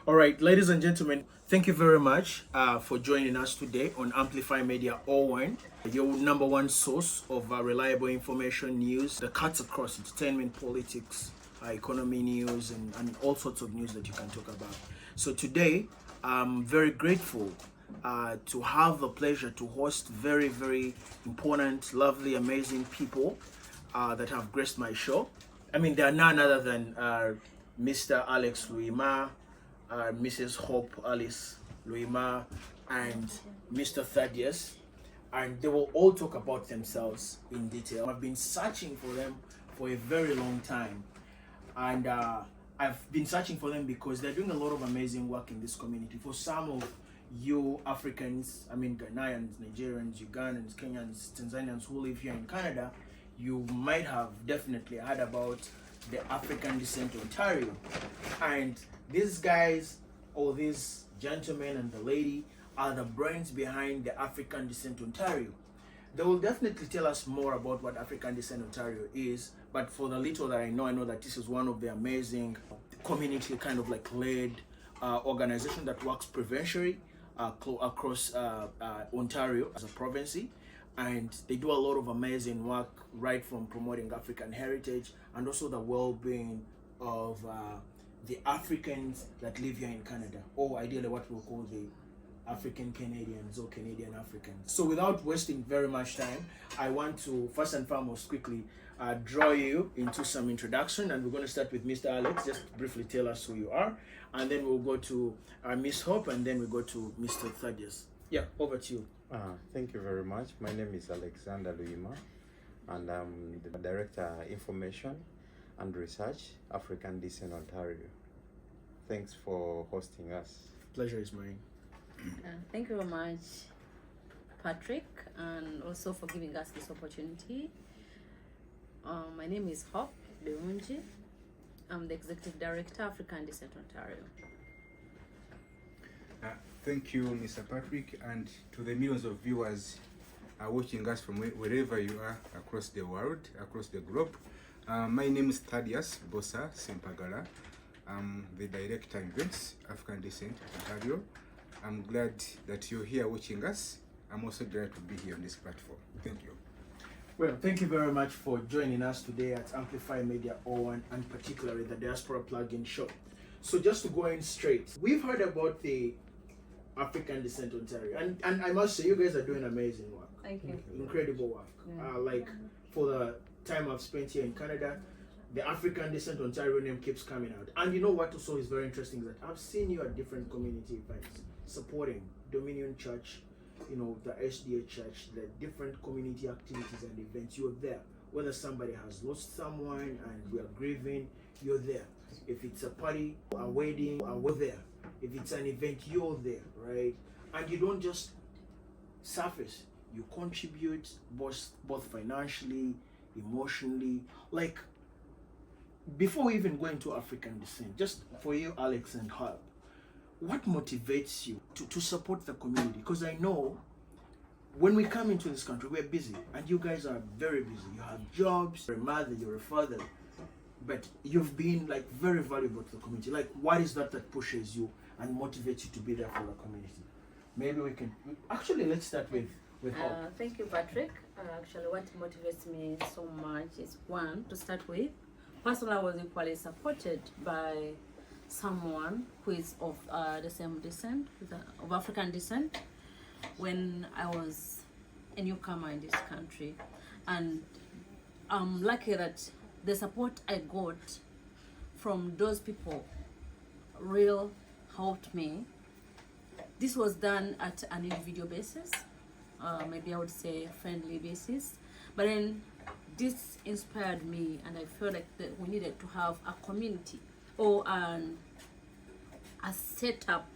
All right, ladies and gentlemen, thank you very much for joining us today on Amplify Media 01, your number one source of reliable information, news that cuts across entertainment, politics, economy news, and all sorts of news that you can talk about. So today, I'm very grateful to have the pleasure to host very, very important, lovely, amazing people that have graced my show. I mean, they are none other than Mr. Alex Luima, Mrs. Hope Alice Luima, and Mr. Thaddeus, and they will all talk about themselves in detail. I've been searching for them for a very long time, and I've been searching for them because they're doing a lot of amazing work in this community. For some of you Africans, I mean Ghanaians, Nigerians, Ugandans, Kenyans, Tanzanians who live here in Canada, you might have definitely heard about the African Descent Ontario. And these guys, or these gentlemen and the lady, are the brains behind the African Descent Ontario. They will definitely tell us more about what African Descent Ontario is, but for the little that I know that this is one of the amazing community kind of like led organization that works provincially across Ontario as a province, and they do a lot of amazing work, right from promoting African heritage and also the well-being of the Africans that live here in Canada, or ideally what we'll call the African Canadians or Canadian Africans. So without wasting very much time, I want to first and foremost quickly draw you into some introduction, and we're going to start with Mr. Alex. Just briefly tell us who you are, and then we'll go to Miss Hope, and then we go to Mr. Thaddeus. Yeah, over to you. Thank you very much. My name is Alexander Luima, and I'm the Director Information and Research, African Descent Ontario. Thanks for hosting us. Pleasure is mine. Thank you very much, Patrick, and also for giving us this opportunity. My name is Hope Burungi. I'm the Executive Director, African Descent Ontario. Thank you, Mr. Patrick, and to the millions of viewers watching us from wherever you are across the world, across the globe. My name is Thaddeus Bosa Sempagala. I'm the Director Events, African Descent Ontario. I'm glad that you're here watching us. I'm also glad to be here on this platform. Thank you. Well, thank you very much for joining us today at Amplify Media 01, and particularly the Diaspora Plug-in Show. So just to go in straight, we've heard about the African Descent Ontario, and I must say you guys are doing amazing work. Thank you. Incredible work. Yeah. Like for the time I've spent here in Canada, the African Descent Ontario name keeps coming out. And you know what also is very interesting is that I've seen you at different community events supporting Dominion Church, you know, the SDA Church, the different community activities and events. You're there. Whether somebody has lost someone and we are grieving, you're there. If it's a party, a wedding, we're there. If it's an event, you're there, right? And you don't just surface. You contribute both financially, emotionally. Like, before we even go into African Descent, just for you, Alex and Hope, what motivates you to support the community? Because I know when we come into this country, we're busy, and you guys are very busy. You have jobs, you're a mother, you're a father, but you've been like very valuable to the community. Like, what is that pushes you and motivates you to be there for the community? Maybe we can, actually, let's start with Hope. Thank you, Patrick. Actually, what motivates me so much is, one, to start with, personally, I was equally supported by someone who is of the same descent, of African descent, when I was a newcomer in this country. And I'm lucky that the support I got from those people really helped me. This was done at an individual basis, maybe I would say friendly basis, but then this inspired me, and I felt like that we needed to have a community or a setup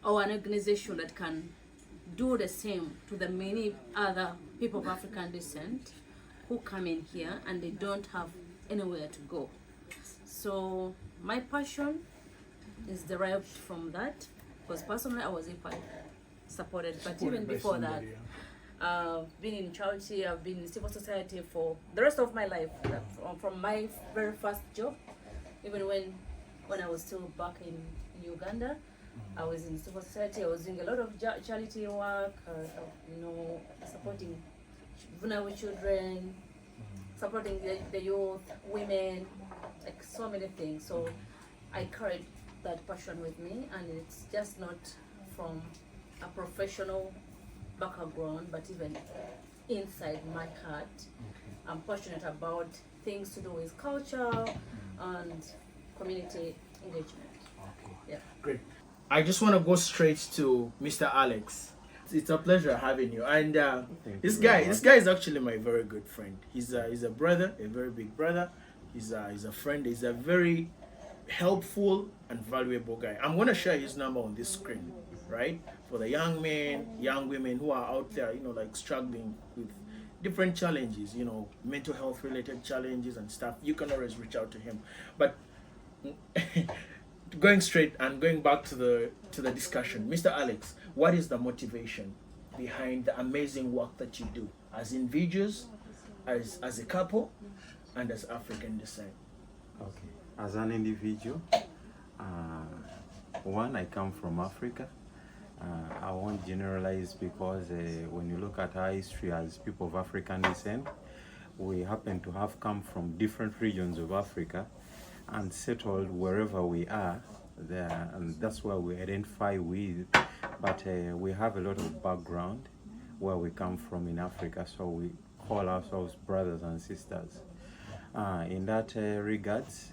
or an organization that can do the same to the many other people of African descent who come in here and they don't have anywhere to go. So my passion is derived from that, because personally I was equally supported. But even before that, I've been in charity, I've been in civil society for the rest of my life, from my very first job, even when when I was still back in Uganda. I was in civil society. I was doing a lot of charity work, supporting vulnerable children, supporting the youth, women, like so many things. So I carried that passion with me, and it's just not from a professional background, but even inside my heart. I'm passionate about things to do with culture and community engagement. Yeah. Great. I just want to go straight to Mr. Alex. It's a pleasure having you. And this guy is actually my very good friend. He's a brother, a very big brother. He's a friend. He's a very helpful and valuable guy. I'm going to share his number on this screen, right? For the young men, young women who are out there, like struggling with different challenges, mental health related challenges and stuff. You can always reach out to him. But going straight and going back to the discussion, Mr. Alex, what is the motivation behind the amazing work that you do as individuals, as a couple, and as African descent? Okay. As an individual, one, I come from Africa. I won't generalize because when you look at our history as people of African descent, we happen to have come from different regions of Africa and settled wherever we are there, and that's where we identify with. But we have a lot of background where we come from in Africa, so we call ourselves brothers and sisters. In that regards,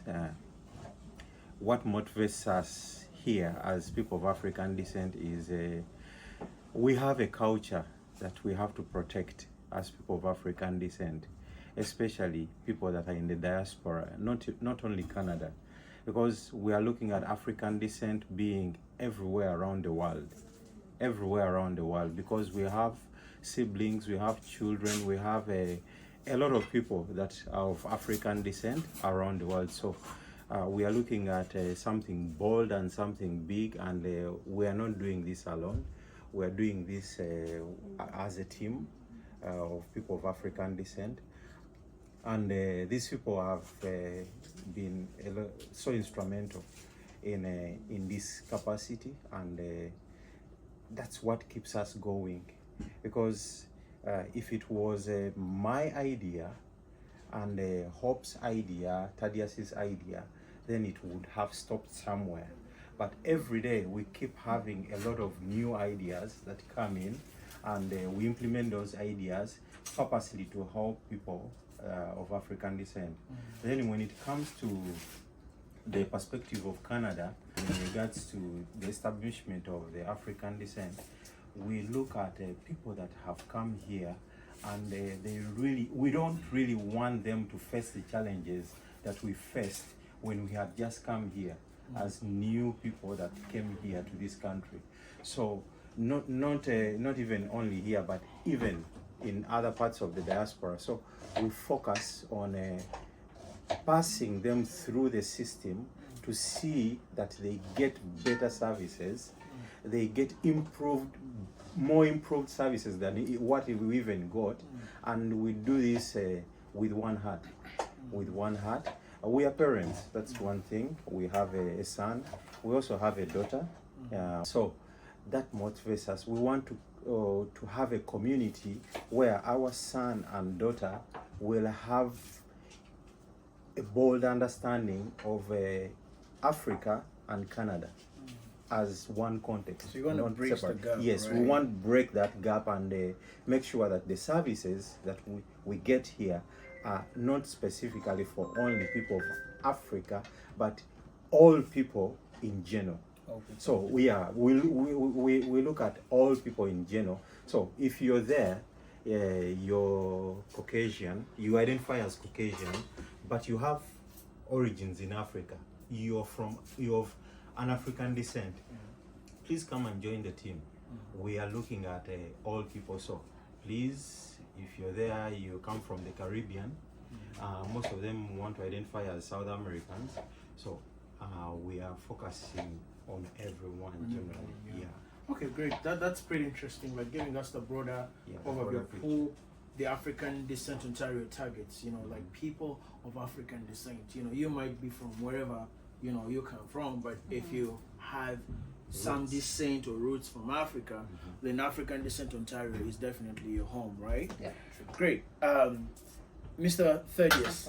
what motivates us here as people of African descent is we have a culture that we have to protect as people of African descent, especially people that are in the diaspora, not only Canada, because we are looking at African descent being everywhere around the world, because we have siblings, we have children, we have a lot of people that are of African descent around the world. So we are looking at something bold and something big, and we are not doing this alone. We are doing this as a team of people of African descent. And these people have been so instrumental in this capacity, and that's what keeps us going. Because if it was my idea and Hope's idea, Thaddeus's idea, then it would have stopped somewhere. But every day we keep having a lot of new ideas that come in, and we implement those ideas purposely to help people of African descent. Then when it comes to the perspective of Canada in regards to the establishment of the African descent, we look at people that have come here, and we don't really want them to face the challenges that we faced when we had just come here as new people that came here to this country. So not even only here, but even in other parts of the diaspora. So we focus on passing them through the system to see that they get better services, they get more improved services than what we even got, and we do this with one heart. We are parents, that's one thing. We have a son, we also have a daughter. So that motivates us. We want to have a community where our son and daughter will have a bold understanding of Africa and Canada as one context. So you want to bridge the gap. Yes, right? We want to break that gap and make sure that the services that we get here are not specifically for only people of Africa, but all people in general. Okay. So we look at all people in general. So if you're there, you're Caucasian, you identify as Caucasian, but you have origins in Africa, you're of an African descent, please come and join the team. We are looking at all people. So please, if you're there, you come from the Caribbean, most of them want to identify as South Americans, so we are focusing on everyone generally. Okay, great. That's pretty interesting. Like giving us the broader overview of who the African Descent Ontario targets. Like people of African descent. You might be from wherever you come from, but if you have some descent or roots from Africa, then African Descent Ontario is definitely your home, right? Yeah. Great. Mr. Thaddeus.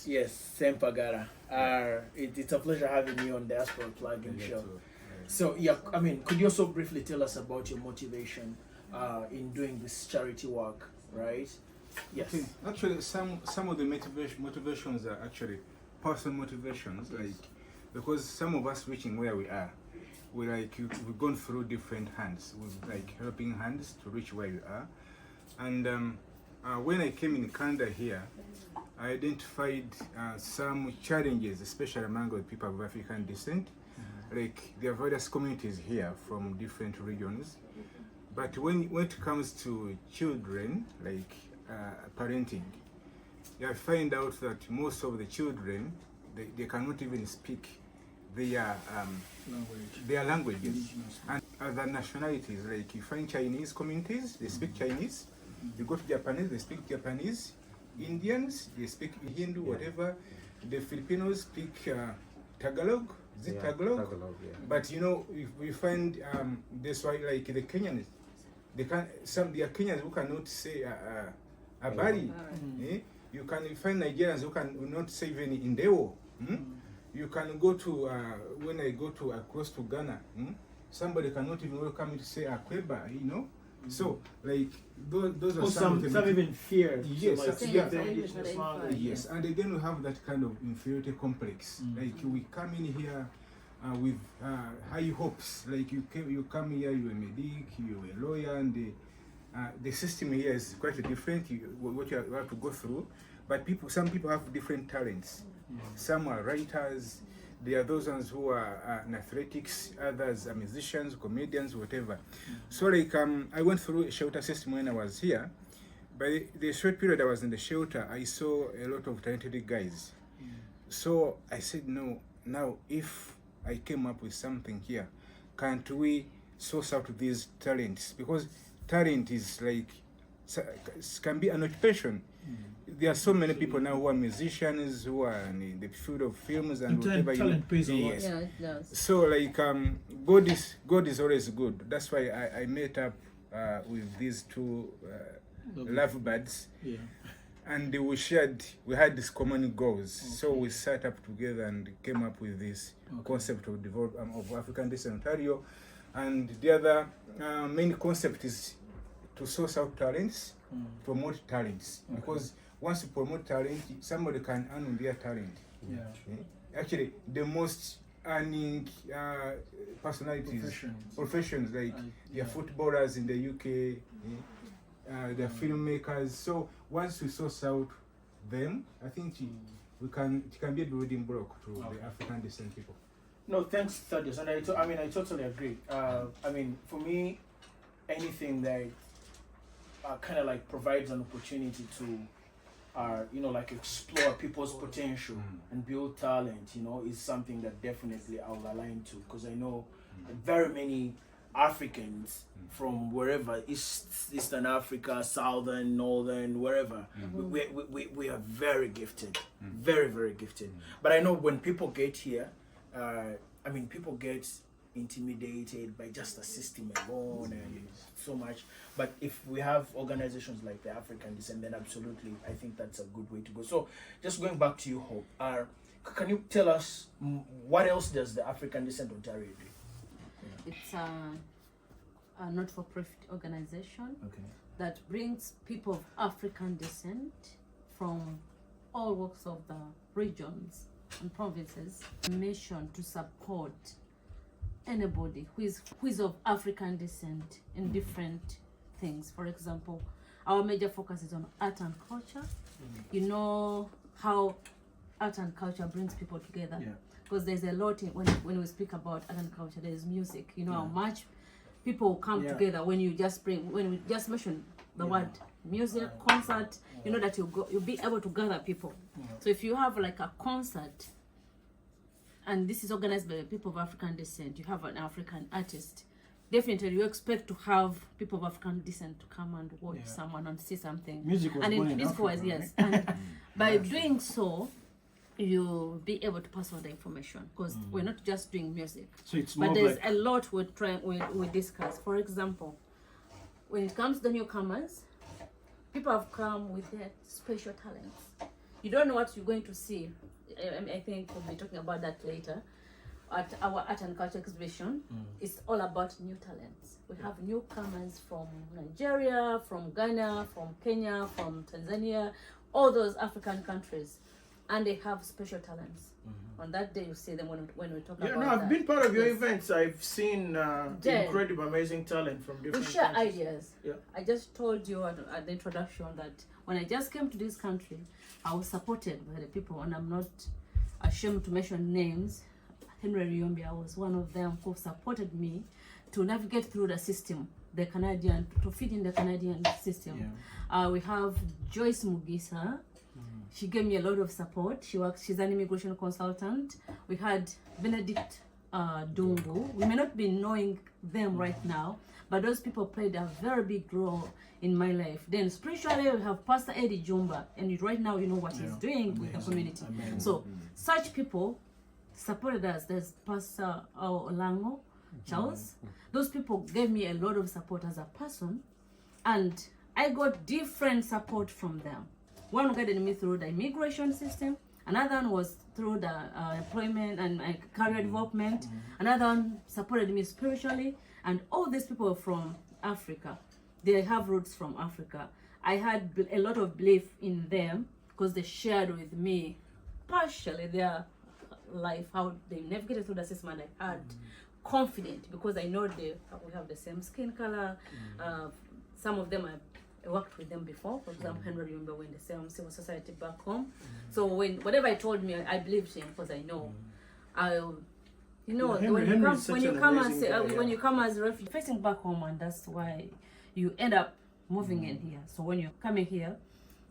Yes, Sempagara. It's a pleasure having you on Diaspora Plugin Show. So, yeah, I mean, could you also briefly tell us about your motivation in doing this charity work, right? Yes. Okay. Actually, some of the motivations are actually personal motivations, like because some of us reaching where we are, we've gone through different hands, with like helping hands to reach where we are, and when I came in Canada here, I identified some challenges, especially among the people of African descent. Like there are various communities here from different regions, but when it comes to children, like parenting, I find out that most of the children they cannot even speak their languages. And other nationalities, like you find Chinese communities, they speak Chinese. You go to Japanese, they speak Japanese. Indians, they speak Hindu, whatever. The Filipinos speak Tagalog. Is it Tagalog? Tagalog, yeah. But we find that's why, like the Kenyans, there are Kenyans who cannot say Abari. You can find Nigerians who can not say even Indeo. You can go to when I go to across to Ghana, somebody cannot even welcome me to say Akweba, So like those are some even fear. Yes, Yes, and again we have that kind of inferiority complex. Like we come in here with high hopes. Like you come here, you're a medic, you're a lawyer, and the system here is quite different. What you have to go through, but some people have different talents. Some are writers. There are those ones who are in athletics, others are musicians, comedians, whatever. So like I went through a shelter system when I was here. By the short period I was in the shelter, I saw a lot of talented guys. So I said, no, now if I came up with something here, can't we source out these talents? Because talent is like, can be an occupation. There are so many people now who are musicians, who are in the field of films and whatever. Talent pays a lot. Yes. Yeah, it does. So like God is always good. That's why I met up with these two lovebirds, and we had these common goals. So we sat up together and came up with this concept of of African Descent Ontario, and the other main concept is to source out talents, promote talents, because once you promote talent, somebody can earn on their talent. Actually, the most earning professions like they are footballers in the UK, they are filmmakers. So once we source out them, I think it can be a building block to the African descent people. No, thanks, Thaddeus. And I totally agree. I mean, for me, anything that kind of like provides an opportunity to like explore people's potential and build talent, is something that definitely I'll align to, because I know very many Africans from wherever, Eastern Africa, Southern, Northern, wherever, we are very gifted, very, very gifted. But I know when people get here, people get intimidated by just the system alone and so much. But if we have organizations like the African Descent, then absolutely, I think that's a good way to go. So just going back to you, Hope, can you tell us what else does the African Descent Ontario do? It's a not-for-profit organization that brings people of African descent from all walks of the regions and provinces, mission to support anybody who is of African descent in different things. For example, our major focus is on art and culture. You know how art and culture brings people together, because there's a lot when we speak about art and culture. There's music. You know how much people come together when we just mention the word music, concert. You know that you'll be able to gather people. So if you have like a concert, and this is organized by people of African descent, you have an African artist, definitely you expect to have people of African descent to come and watch someone and see something. Music was born in Africa, yes. And by doing so, you'll be able to pass on the information, because we're not just doing music, So it's more but there's like a lot we discuss. For example, when it comes to the newcomers, people have come with their special talents. You don't know what you're going to see. I think we'll be talking about that later at our art and culture exhibition. It's all about new talents. We have newcomers from Nigeria, from Ghana, from Kenya, from Tanzania, all those African countries, and they have special talents. On that day, you see them when we talk about no, I've that. been part of your Yes. events. I've seen Then- incredible, amazing talent from We different share countries. ideas. Yeah. I just told you at the introduction that when I just came to this country, I was supported by the people, and I'm not ashamed to mention names. Henry Riombia was one of them who supported me to navigate through the system, the Canadian, to fit in the Canadian system. We have Joyce Mugisa. She gave me a lot of support. She's an immigration consultant. We had Benedict Dungu. We may not be knowing them right now, but those people played a very big role in my life. Then spiritually, we have Pastor Eddie Jumba, and right now you know what he's doing with the community. So such people supported us. There's Pastor Olango Charles. Those people gave me a lot of support as a person, and I got different support from them. One guided me through the immigration system, another one was through the employment and career development, another one supported me spiritually, and all these people from Africa, they have roots from Africa. I had a lot of belief in them because they shared with me partially their life, how they navigated through the system, and I had confidence because I know we have the same skin color. Some of them I worked with them before. For example, Henry Riombia were in the same civil society back home. So whatever I told me, I believed him because I know. When you come as a refugee, facing back home, and that's why you end up moving in here. So when you're coming here,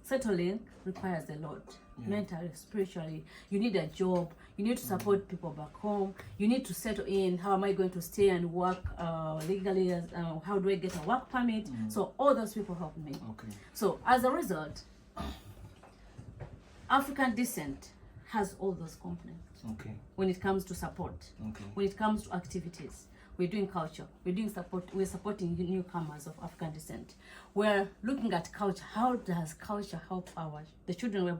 settling requires a lot. Mentally, spiritually, you need a job, you need to support people back home, you need to settle in. How am I going to stay and work legally? How do I get a work permit? So all those people helped me. So as a result, African descent has all those components. When it comes to support, when it comes to activities, we're doing culture, we're supporting newcomers of African descent. We're looking at culture. How does culture help the children we're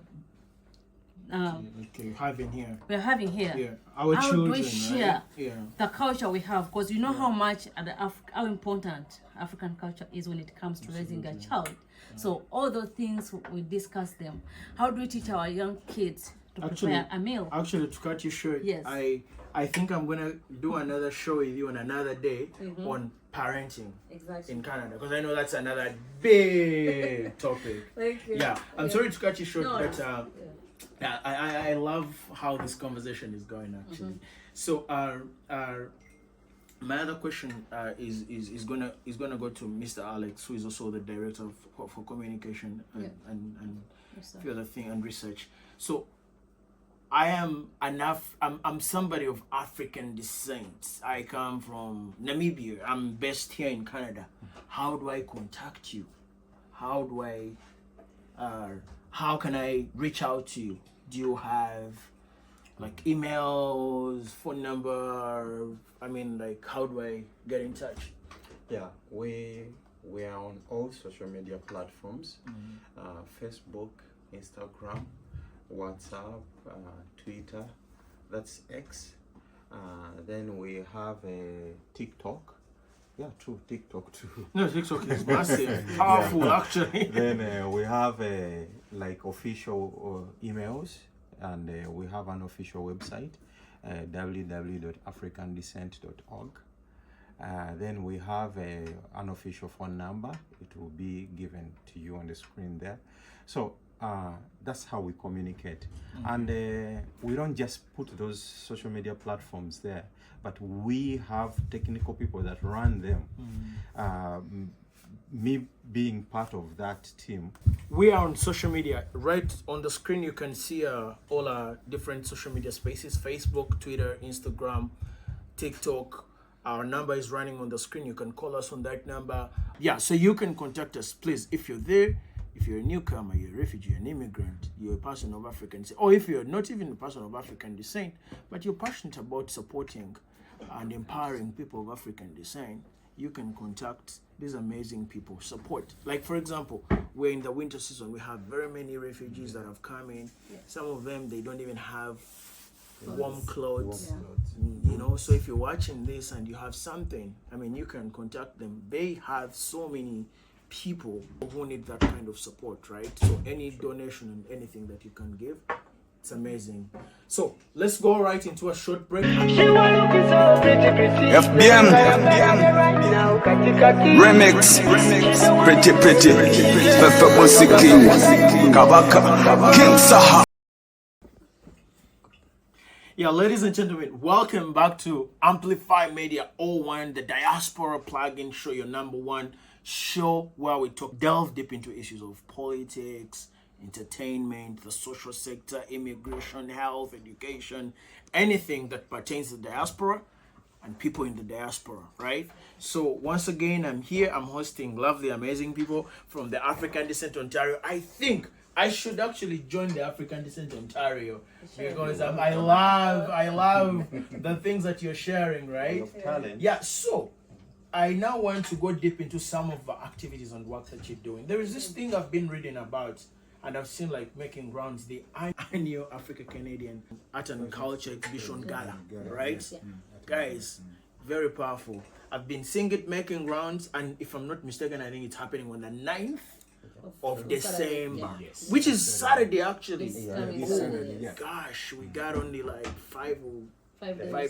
having here? We're having here. Yeah, our how children, do we share right? the culture we have? Because you know how much how important African culture is when it comes to raising a child. So all those things we discuss them. How do we teach our young kids to prepare a meal? Actually, to cut you short, Yes. I think I'm gonna do another show with you on another day on parenting Exactly. in Canada, because I know that's another big topic. Thank you. Yeah, I'm sorry to cut you short, No, but I love how this conversation is going actually. So my other question is gonna go to Mr. Alex, who is also the director for communication and a few other things and research. So I'm somebody of African descent. I come from Namibia. I'm based here in Canada. How do I contact you? How can I reach out to you? Do you have like emails, phone number? I mean, like, how do I get in touch? Yeah, we are on all social media platforms, Facebook, Instagram, WhatsApp, Twitter, that's X. Then we have a TikTok. Yeah, true, TikTok too. No, TikTok is massive, powerful actually. Then we have like official emails, and we have an official website, www.africandescent.org. Then we have an official phone number. It will be given to you on the screen there. So that's how we communicate. And we don't just put those social media platforms there, but we have technical people that run them. Me being part of that team. We are on social media. Right on the screen, you can see all our different social media spaces: Facebook, Twitter, Instagram, TikTok. Our number is running on the screen. You can call us on that number. Yeah, so you can contact us, please. If you're there, if you're a newcomer, you're a refugee, an immigrant, you're a person of African descent, or if you're not even a person of African descent, but you're passionate about supporting and empowering people of African descent, you can contact these amazing people. Support. Like, for example, we're in the winter season. We have very many refugees that have come in. Some of them, they don't even have warm clothes. You know, so if you're watching this and you have something, I mean, you can contact them. They have so many people who need that kind of support, right? So any donation and anything that you can give, it's amazing. So let's go right into a short break. FBM Remix Pretty Pepe Bossy King Kabaka King Saha. Yeah, ladies and gentlemen, welcome back to Amplify Media 01, the diaspora plug-in show, your number one show where we delve deep into issues of politics, entertainment, the social sector, immigration, health, education, anything that pertains to the diaspora and people in the diaspora, right? So once again, I'm here. I'm hosting lovely, amazing people from the African Descent Ontario. I think I should actually join the African Descent Ontario because I love the things that you're sharing, right? Talent. Yeah, so I now want to go deep into some of the activities and work that you're doing. There is this thing I've been reading about and I've seen like making rounds, the annual Africa Canadian Art and Culture Exhibition Gala, right? Guys, very powerful. I've been seeing it making rounds, and if I'm not mistaken, I think it's happening on the 9th of December, which is Saturday actually. Gosh, we got only like 5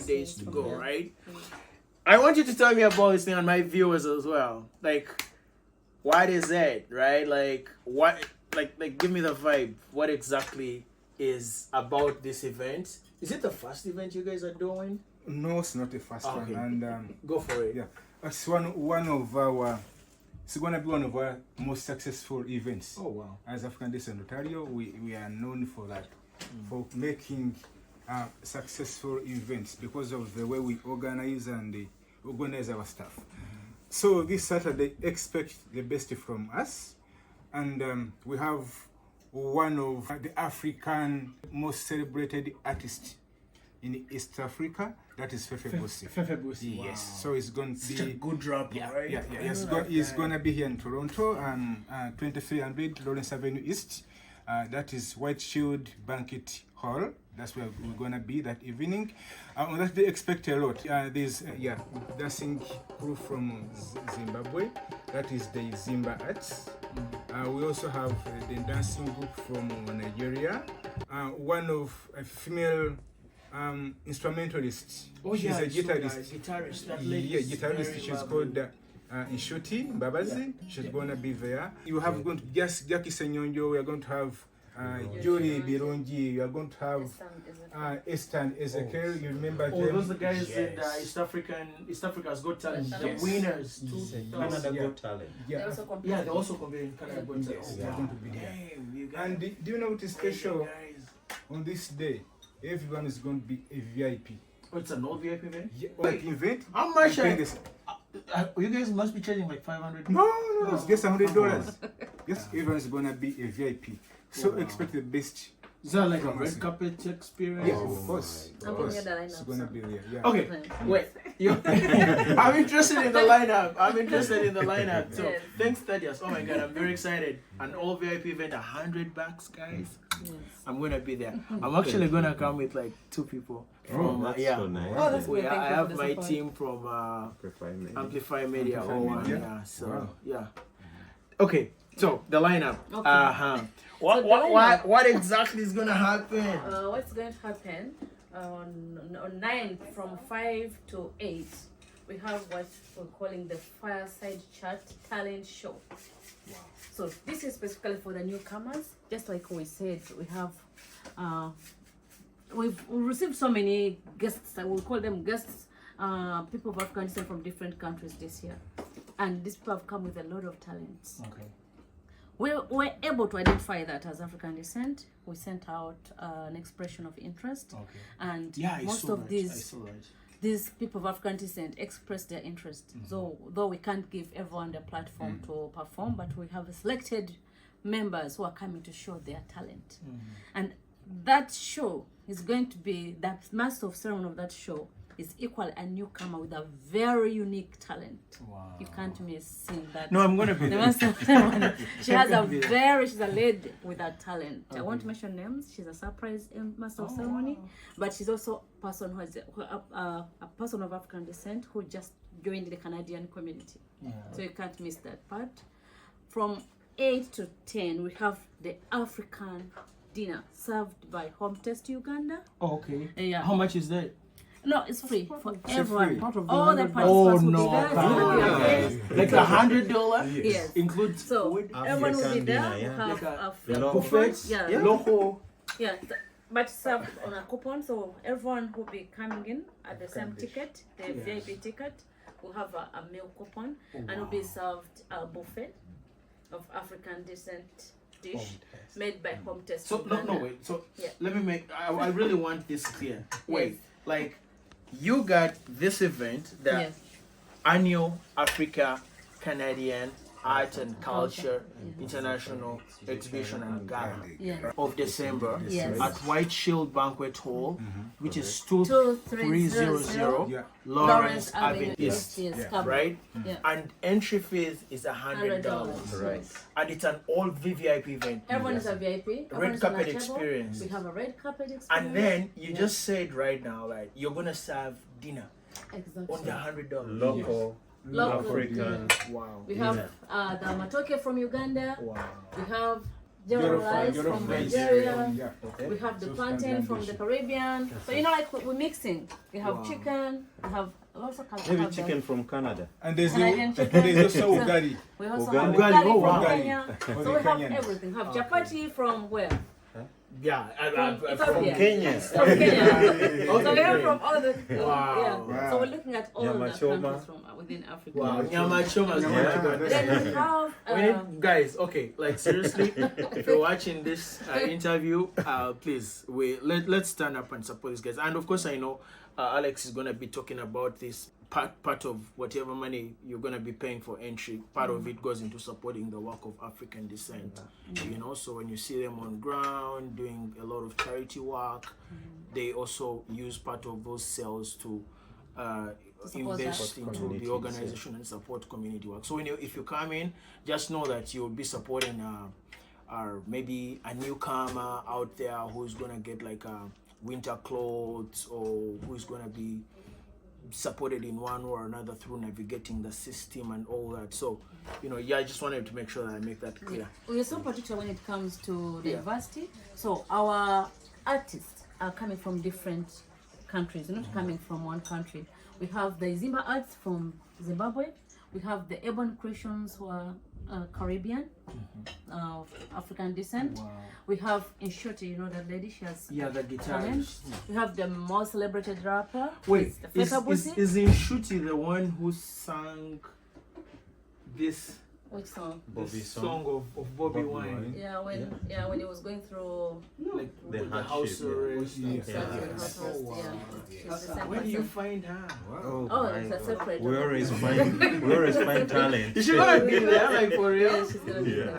days to go, right? I want you to tell me about this thing and my viewers as well. Like, what is it, right? Like, what, like, give me the vibe. What exactly is about this event? Is it the first event you guys are doing? No, it's not the first one. And go for it. yeah, it's one of our. It's going to be one of our most successful events. Oh wow! As African Descent Ontario, we are known for that, for making successful events because of the way we organize and organize our stuff. So this Saturday, expect the best from us, and we have one of the African most celebrated artists in East Africa. That is Fefe Bossy. Fefe Bossy. Yes. So it's going to be a good drop, right? Yeah. He's going to be here in Toronto, 2300 Lawrence Avenue East. That is White Shield Banquet Hall. That's where we're going to be that evening. On that day, expect a lot. There's dancing crew from Zimbabwe. That is the Zimba Arts. We also have the dancing group from Nigeria. One of a female instrumentalist. She's a guitarist. Guitarist. She's called Inshuti Babazi. She's gonna be there. You have going to Jackie Senyonjo. We are going to have Julie Burungi. You are going to have Estan Ezekiel. You remember them? Those are the guys in East Africa's Got Talent. The winners. Canada Got Talent. They're also competing in Canada Got Talent. They are going to be there. And do you know what is special on this day? Everyone is going to be a VIP. Oh, it's an old VIP event? Yeah, like event? How much? You guys must be charging like $500. No, it's just $100. Yes, everyone's going to be a VIP. So expect the best. Is that like a red carpet experience? Yes, of course. It's going to be there. Yeah. Okay, wait. I'm interested in the lineup. So thanks, Thaddeus. Oh my God, I'm very excited. An all VIP event, $100, guys. Yes. I'm gonna be there. I'm actually gonna come with like 2 people. From, that's so nice. Oh, that's good. I have my team from Amplify Media. So yeah. Okay, so the lineup. Okay. What exactly is gonna happen? What's going to happen on 9 from 5 to 8? We have what we're calling the Fireside Chat Talent Show. Wow. So this is specifically for the newcomers. Just like we said, we have we've received so many guests. I will call them guests. People of African descent from different countries this year, and these people have come with a lot of talents. Okay. We're able to identify that as African descent. We sent out an expression of interest, and most of these people of African descent express their interest. So though we can't give everyone the platform to perform, but we have selected members who are coming to show their talent. And that show is going to be, that master of ceremony of that show is equally a newcomer with a very unique talent. Wow. You can't miss seeing that. No, I'm gonna be The there. master of ceremony. She has a be she's a lady with a talent. I won't mention names. She's a surprise master of ceremony, but she's also a person who is a person of African descent who just joined the Canadian community. So you can't miss that part. From 8 to 10, we have the African dinner served by Home Test Uganda. Oh, okay. Yeah. How much is that? No, it's free for everyone. free? All the Oh participants will no! be there. Come It's gonna on. be amazing. Like $100 Yes. includes So food, everyone will be African there. dinner, We yeah. have Like a a free buffet, Yeah. local. Yeah, but served on a coupon, so everyone will be coming in at the same ticket, the VIP ticket, will have a meal coupon, and will be served a buffet of African descent dish made by Home Test. So no, Uganda. wait. So Yeah. let me make. I really want this clear. Wait, like you got this event, the Yes. annual Africa Canadian Art and Culture International Exhibition and Gala Yeah. of December Yes. at White Shield Banquet Hall, which is 2300 2300 Yeah. Lawrence Avenue Yes, East, yes, right? Yeah. And entry fees is $100, Right. and it's an all VVIP event. Everyone is a VIP. Everyone Red is on a carpet table. experience. We have a red carpet experience. And then you just said right now, like you're gonna serve dinner exactly. on the $100. Local, Local. African. Wow. We have the matoke from Uganda. Wow. We have jollof rice from Nigeria. Yeah. We have the South plantain Sudan from dish. the Caribbean. So you know, like we're mixing. We have Wow. chicken. We have also Maybe have chicken from Canada. And there's Canadian chicken. also ugali. We also Ugali. have Ugali, ugali oh, from wow. Kenya. For So the we have Kenyan. everything. We have chapati from where? Yeah. From From Ethiopia. Kenya. From Kenya. So we Okay. have from all the Wow. yeah. So we're looking at all Nyama the choma. countries from within Africa. Wow. Nyama choma is Yeah. going to go. Then we have We need, guys, okay, like seriously, if you're watching this interview, please, let's stand up and support these guys. And of course, I know Alex is gonna be talking about this part of whatever money you're gonna be paying for entry. Part of it goes into supporting the work of African descent. You know, so when you see them on ground doing a lot of charity work, they also use part of those sales to support invest that. into Communities, the organization and support community work. So if you come in, just know that you'll be supporting maybe a newcomer out there who's gonna get like winter clothes, or who's gonna be supported in one or another through navigating the system and all that. So, I just wanted to make sure that I make that clear. We're so particular when it comes to Yeah. diversity. So our artists are coming from different countries, not coming from one country. We have the Zimba arts from Zimbabwe. We have the Ebon Christians who are Caribbean, of African descent. Wow. We have Inshoti, you know that lady, she has Yeah, the talent. guitarist. We have the most celebrated rapper. Wait, the is Fekabusi. Inshuti the one who sang this Which song? Bobby's song of Bobby Wine? Yeah, when he was going through Like The with the hardship, house yeah. arrest. Yeah. and stuff. Exactly, Yeah. house Oh, arrest, wow. yeah. She's the same Where do you person. find her? Oh, it's a separate. We always find talent. Is she gonna be there, like for real? Yeah, she's gonna be there.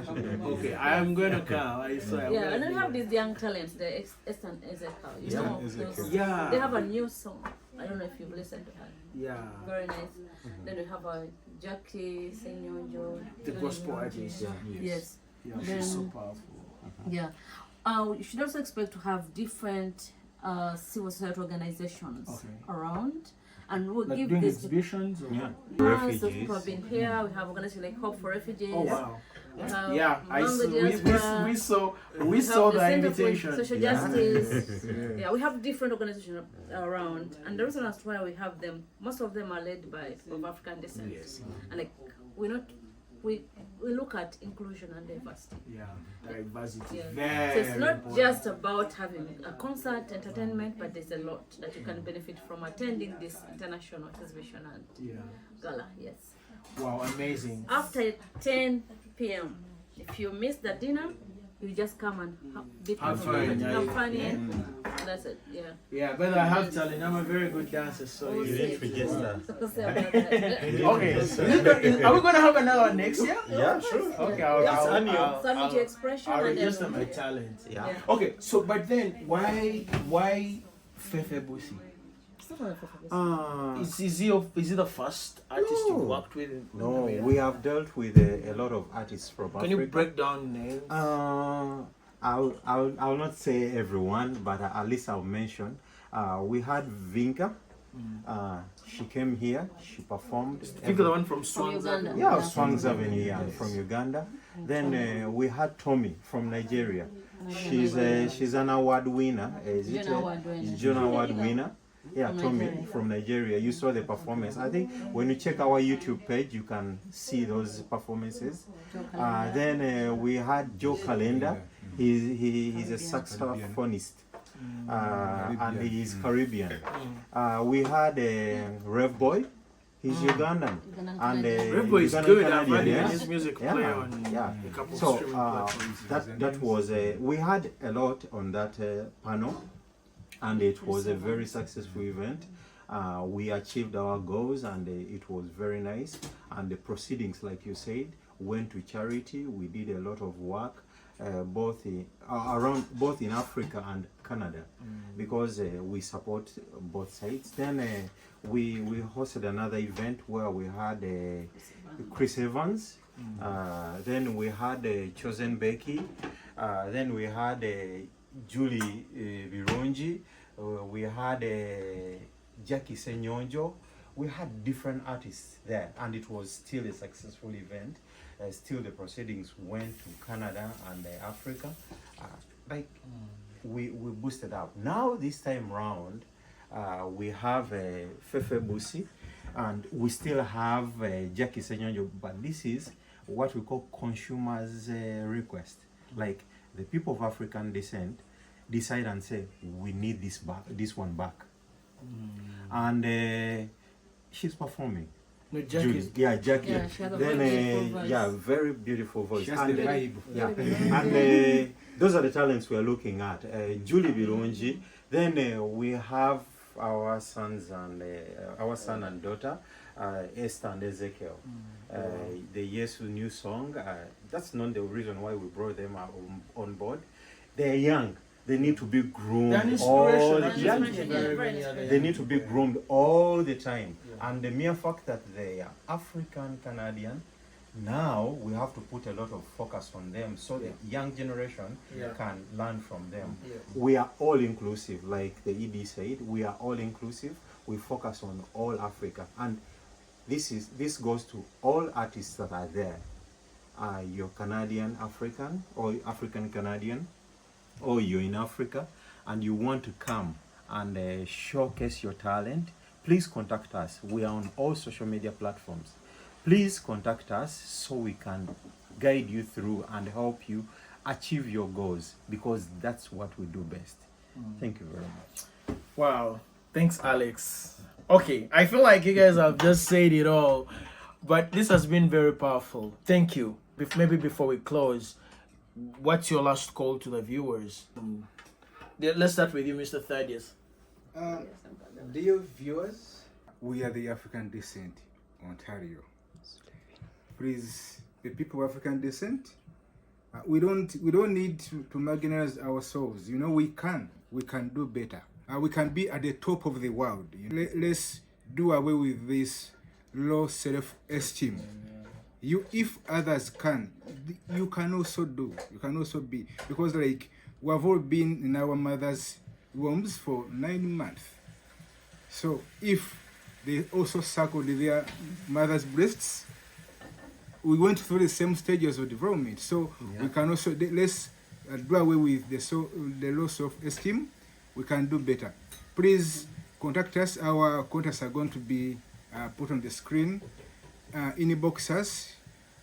Okay, I am gonna come. I swear. I'm Yeah, gonna and then be we have there. these young talents, the Esther and Ezekiel. You know, Ezekiel. those- Yeah. they have a new song. I don't know if you've listened to her. Yeah. Very nice. Then we have a Jackie Senyonjo. The gospel artist. Yes. Yeah, Then- she's so powerful. Yeah. You should also expect to have different civil society organizations Okay. around, and we'll Like give doing this. exhibitions? Or? Yeah. Those Refugees. people have been here. We have organizations like Hope for Refugees. Oh wow. We have Yeah, I Mango saw, Diaspora. we We saw have the Center for invitation. Social Justice. Yeah, we have different organizations around, and the reason as to why we have them, most of them are led by of African descent, and like we look at inclusion and diversity. Yeah, diversity. Yeah. Very So it's not important. just about having a concert, entertainment, but there's a lot that you can benefit from attending this international exhibition and Yeah. gala. Yes. Wow, amazing. After 10 p.m., if you miss the dinner, You just come and be Have fun, yeah. have fun, yeah. That's it, yeah. Yeah, but I have talent. I'm a very good dancer, so We'll you see. register. So say about that. Okay, are we gonna have another one next year? Yeah, sure. Okay, That's annual. Submit your expression I'll and then register my talent. Yeah. Yeah. Okay, so but then why Fefe Busi? Is he the first artist you No. worked with? No, we have dealt with a lot of artists from Can Africa. you break down names? I'll not say everyone, but at least I'll mention. We had Vinka. She came here. She performed. Think of the one from From Swans Uganda. Avenue. Yeah, Swangs Avenue, yeah, from Uganda. Then we had Tommy from Nigeria. She's an award winner. Is it Jonah Award winner. Jonah Award winner? Yeah, From Tommy Nigeria. from Nigeria. You saw the performance. I think when you check our YouTube page, you can see those performances. Then we had Joe Calendar. He's a saxophonist. And he's Caribbean. We had Rev Boy. He's Ugandan. And Rev Boy is Ugandan good. I've Canadian, heard yeah. his music Yeah, play on yeah. a couple of So streaming platforms. that was we had a lot on that panel, and it was a very successful event. We achieved our goals, and it was very nice. And the proceedings, like you said, went to charity. We did a lot of work, both in Africa and Canada, because we support both sides. Then we hosted another event where we had Chris Evans. Then we had Chosen Becky. Then we had Julie Burungi. We had Jackie Senyonjo. We had different artists there, and it was still a successful event. Still, the proceedings went to Canada and Africa. We boosted up. Now this time round, we have Fefe Busi, and we still have Jackie Senyonjo, but this is what we call consumers' request. Like the people of African descent decide and say, we need this one back. And she's performing. No, Jackie. Jackie. Yeah, she has a Then, very beautiful voice. yeah, very beautiful voice. She has And, the vibe. yeah, and those are the talents we're looking at. Julie Birungi. Then we have our son and daughter, Esther and Ezekiel. The Yesu new song. That's not the reason why we brought them on board. They're young. They need to be groomed They're an all inspiration, the actually, time. to very many other They need to be groomed all the time. And the mere fact that they are African Canadian, now we have to put a lot of focus on them so the young generation can learn from them. We are all inclusive, like the ED said. We are all inclusive. We focus on all Africa, and this goes to all artists that are there. You're Canadian African or African Canadian, or you're in Africa and you want to come and showcase your talent, please contact us. We are on all social media platforms. Please contact us so we can guide you through and help you achieve your goals, because that's what we do best. Thank you very much. Wow. Thanks, Alex. Okay, I feel like you guys have just said it all, but this has been very powerful. Thank you. Maybe before we close, what's your last call to the viewers? Let's start with you, Mr. Thaddeus. Dear viewers, we are the African Descent, Ontario. Please, the people of African descent, we don't need to marginalize ourselves. You know, we can do better. We can be at the top of the world. Let's do away with this low self-esteem. If others can, you can also do. You can also be, because like we have all been in our mother's wombs for 9 months. So if they also suckled their mother's breasts, we went through the same stages of development. So we can also let's do away with the low self-esteem. We can do better. Please contact us. Our contacts are going to be put on the screen. Inbox us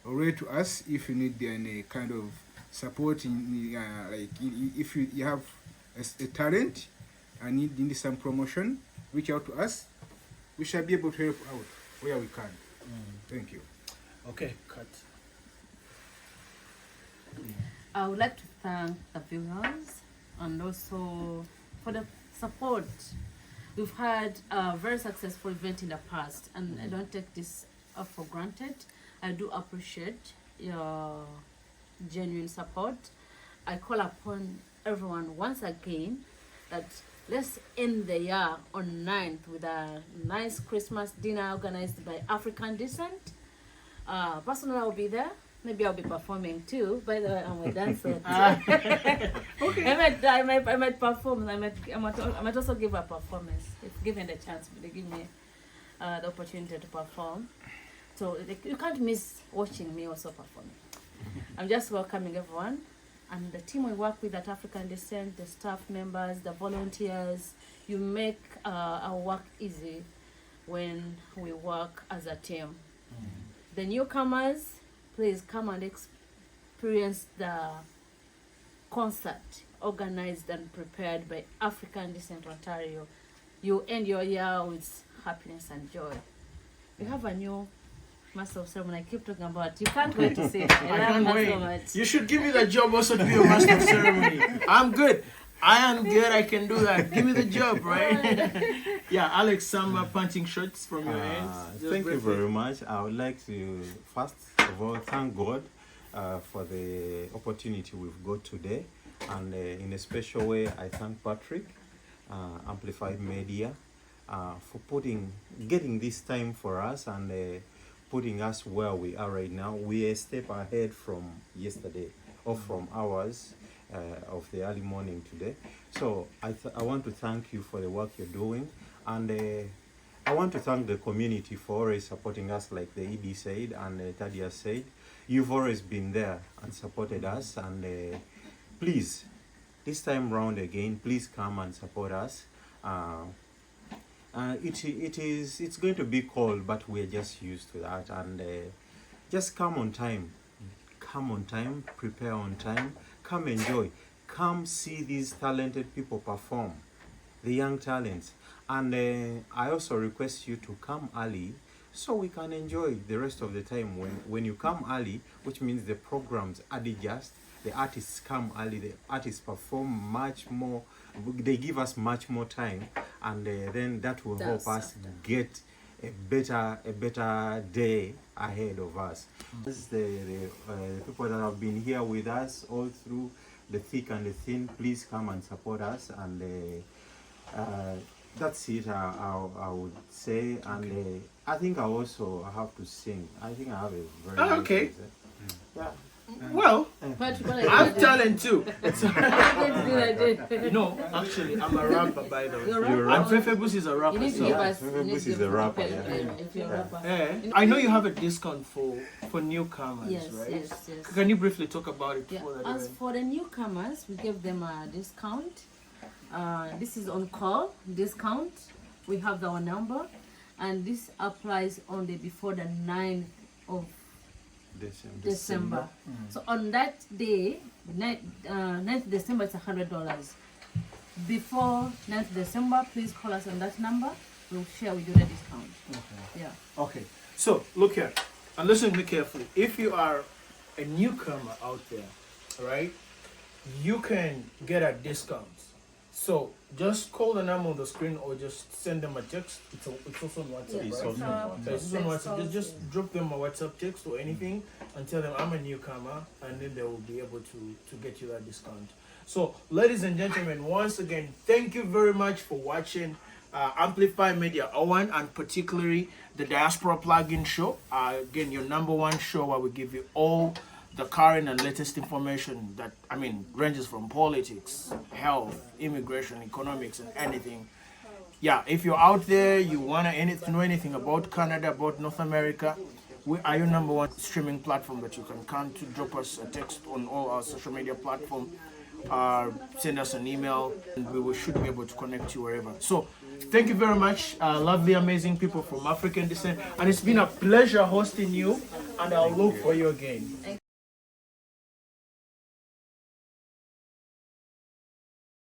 or write to us if you need any kind of support. If you have a talent and need some promotion, reach out to us. We shall be able to help out where we can. Thank you. Okay, cut. I would like to thank the viewers and also for the support. We've had a very successful event in the past, and I don't take this for granted. I do appreciate your genuine support. I call upon everyone once again that let's end the year on 9th with a nice Christmas dinner organized by African Descent. Personally, I'll be there. Maybe I'll be performing too. By the way, I'm a dancer. Okay. I might perform. I might also give a performance if given the chance. They give me the opportunity to perform. So you can't miss watching me also performing. I'm just welcoming everyone and the team we work with at African Descent, the staff members, the volunteers. You make our work easy when we work as a team. The newcomers, please come and experience the concert organized and prepared by African Descent Ontario. You end your year with happiness and joy. We have a new master of ceremony. I keep talking about it. You can't wait to see it. I can't wait. So much. You should give me the job also to be a master of ceremony. I'm good. I am good. I can do that. Give me the job, right? Yeah, Alex, some punching shots from your hands. Just Thank you briefly. very much. I would like to first of all thank God for the opportunity we've got today, and in a special way I thank Patrick, Amplify Media, for getting this time for us and putting us where we are right now. We are a step ahead from yesterday or from hours of the early morning today. So I want to thank you for the work you're doing, and I want to thank the community for always supporting us, like the ED said and Thaddeus said. You've always been there and supported us, and please, this time round again, please come and support us. It's going to be cold, but we're just used to that, and just come on time, prepare on time, come enjoy, come see these talented people perform, the young talents. And I also request you to come early so we can enjoy the rest of the time. When you come early, which means the programs adjust, the artists come early, the artists perform much more, they give us much more time, and then that will help us get a better day ahead of us. This is the people that have been here with us all through the thick and the thin. Please come and support us, and that's it. I would say, and I think I have to sing. I think I have a very okay. Good, yeah. Well, Patrick, I'm talent too. you No, actually, I'm a rapper, by the way. You're And Fefebus is a rapper. You need to so- give us. Fefe You need Bus to is give a rapper, us yeah. if you're a rapper. Yeah. I know you have a discount for newcomers, Yes, right? yes. Can you briefly talk about it Yeah. before that As event? for the newcomers, we give them a discount. This is on call discount. We have our number, and this applies only before the 9th of December. So on that day, 9th December, it's $100. Before 9th December, please call us on that number. We'll share with you the discount. Okay. Yeah. Okay. So look here, and listen to me carefully. If you are a newcomer out there, right, you can get a discount. So just call the number on the screen or just send them a text. It's also on WhatsApp, It's right? also on So it's on WhatsApp. Just drop them a WhatsApp text or anything and tell them I'm a newcomer, and then they will be able to get you that discount. So, ladies and gentlemen, once again, thank you very much for watching Amplify Media Owen, and particularly the Diaspora Plugin Show. Again, your #1 show where we give you all the current and latest information that, ranges from politics, health, immigration, economics, and anything. Yeah, if you're out there, you want to know anything about Canada, about North America, we are your #1 streaming platform that you can come to. Drop us a text on all our social media platforms, send us an email, and we should be able to connect you wherever. So, thank you very much, lovely, amazing people from African descent, and it's been a pleasure hosting you, and I'll look for you again.